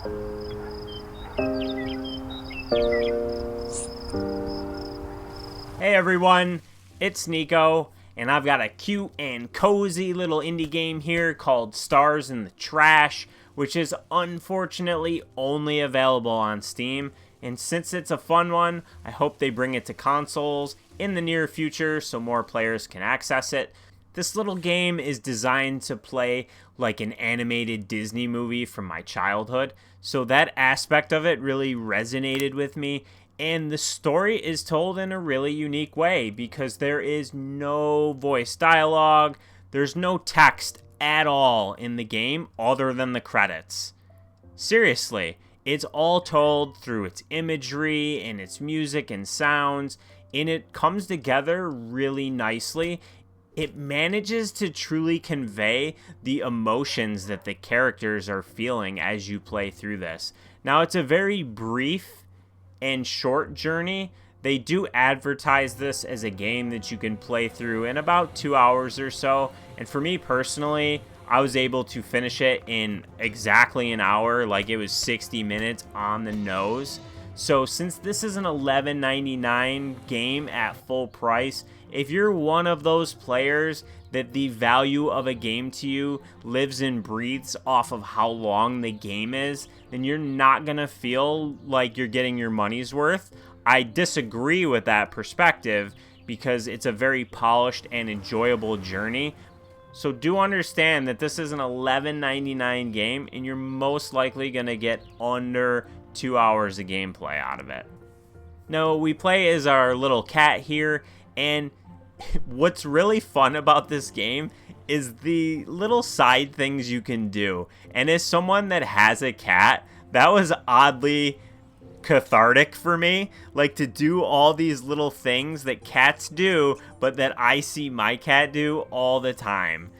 Hey everyone, it's Nico, and I've got a cute and cozy little indie game here called Stars in the Trash, which is unfortunately only available on Steam. And since it's a fun one, I hope they bring it to consoles in the near future so more players can access it. This little game is designed to play like an animated Disney movie from my childhood, so that aspect of it really resonated with me. And the story is told in a really unique way because there is no voice dialogue, there's no text at all in the game other than the credits. Seriously, it's all told through its imagery and its music and sounds, and it comes together really nicely. It manages to truly convey the emotions that the characters are feeling as you play through this. Now, it's a very brief and short journey. They do advertise this as a game that you can play through in about 2 hours or so. And for me personally, I was able to finish it in exactly an hour, like it was 60 minutes on the nose. So since this is an $11.99 game at full price, if you're one of those players that the value of a game to you lives and breathes off of how long the game is, then you're not going to feel like you're getting your money's worth. I disagree with that perspective because it's a very polished and enjoyable journey. So do understand that this is an $11.99 game and you're most likely going to get under 2 hours of gameplay out of it. Now, we play as our little cat here, and what's really fun about this game is the little side things you can do. And as someone that has a cat, that was oddly cathartic for me. Like, to do all these little things that cats do, but that I see my cat do all the time.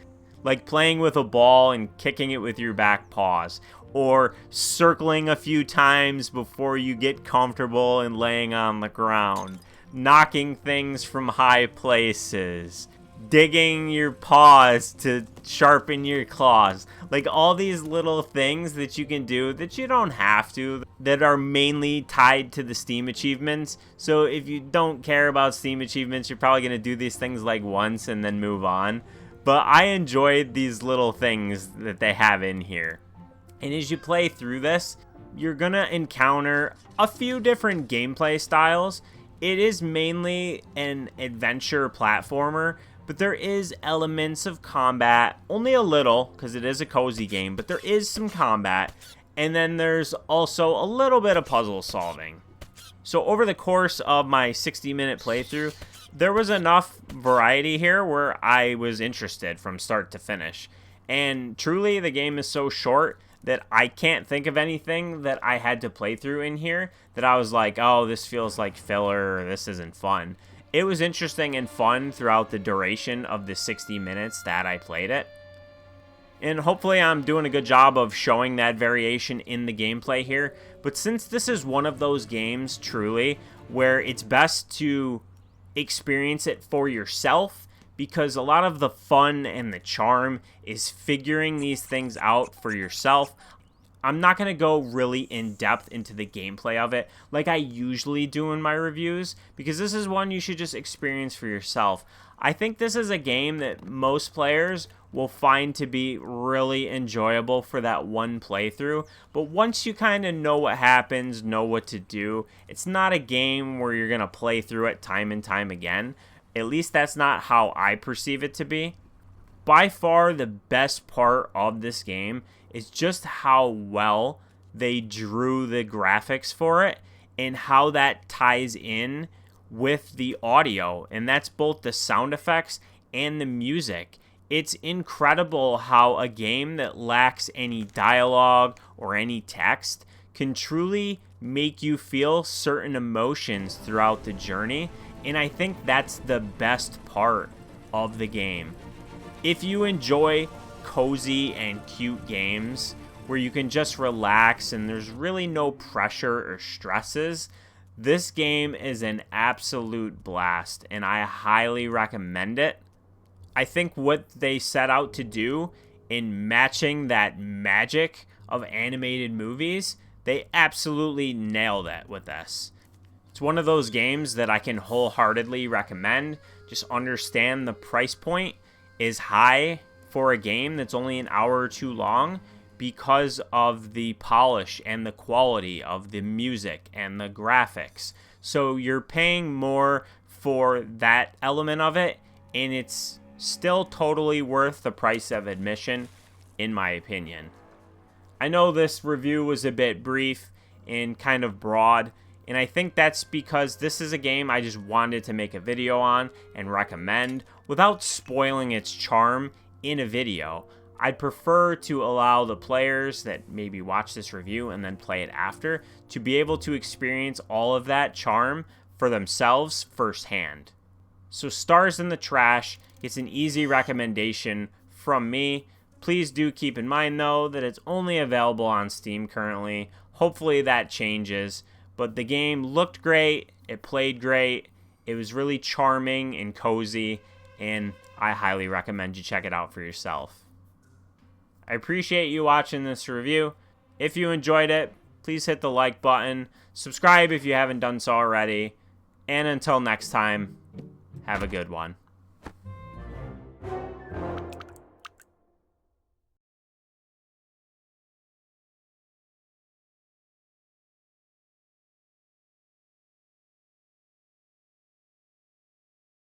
Like playing with a ball and kicking it with your back paws, or circling a few times before you get comfortable and laying on the ground, knocking things from high places, digging your paws to sharpen your claws. Like all these little things that you can do that you don't have to, that are mainly tied to the Steam achievements. So if you don't care about Steam achievements, you're probably going to do these things like once and then move on. But I enjoyed these little things that they have in here. And as you play through this, you're going to encounter a few different gameplay styles. It is mainly an adventure platformer, but there is elements of combat, only a little, because it is a cozy game, but there is some combat, and then there's also a little bit of puzzle solving. So over the course of my 60-minute playthrough, there was enough variety here where I was interested from start to finish. And truly, the game is so short that I can't think of anything that I had to play through in here that I was like, oh, this feels like filler, or this isn't fun. It was interesting and fun throughout the duration of the 60 minutes that I played it. And hopefully I'm doing a good job of showing that variation in the gameplay here. But since this is one of those games, truly, where it's best to experience it for yourself, because a lot of the fun and the charm is figuring these things out for yourself. I'm not going to go really in depth into the gameplay of it like I usually do in my reviews, because this is one you should just experience for yourself. I think this is a game that most players will find to be really enjoyable for that one playthrough, but once you kind of know what happens, know what to do, it's not a game where you're going to play through it time and time again. At least that's not how I perceive it to be. By far the best part of this game is just how well they drew the graphics for it and how that ties in with the audio, and that's both the sound effects and the music. It's incredible how a game that lacks any dialogue or any text can truly make you feel certain emotions throughout the journey, and I think that's the best part of the game. If you enjoy cozy and cute games where you can just relax and there's really no pressure or stresses, this game is an absolute blast, and I highly recommend it. I think what they set out to do in matching that magic of animated movies, they absolutely nailed it with this. It's one of those games that I can wholeheartedly recommend. Just understand the price point is high for a game that's only an hour or two long because of the polish and the quality of the music and the graphics. So you're paying more for that element of it, and it's still totally worth the price of admission, in my opinion. I know this review was a bit brief and kind of broad, and I think that's because this is a game I just wanted to make a video on and recommend without spoiling its charm in a video. I'd prefer to allow the players that maybe watch this review and then play it after to be able to experience all of that charm for themselves firsthand. So Stars in the Trash gets an easy recommendation from me. Please do keep in mind though that it's only available on Steam currently. Hopefully that changes, but the game looked great, it played great, it was really charming and cozy, and I highly recommend you check it out for yourself. I appreciate you watching this review. If you enjoyed it, please hit the like button, subscribe if you haven't done so already, and until next time, have a good one.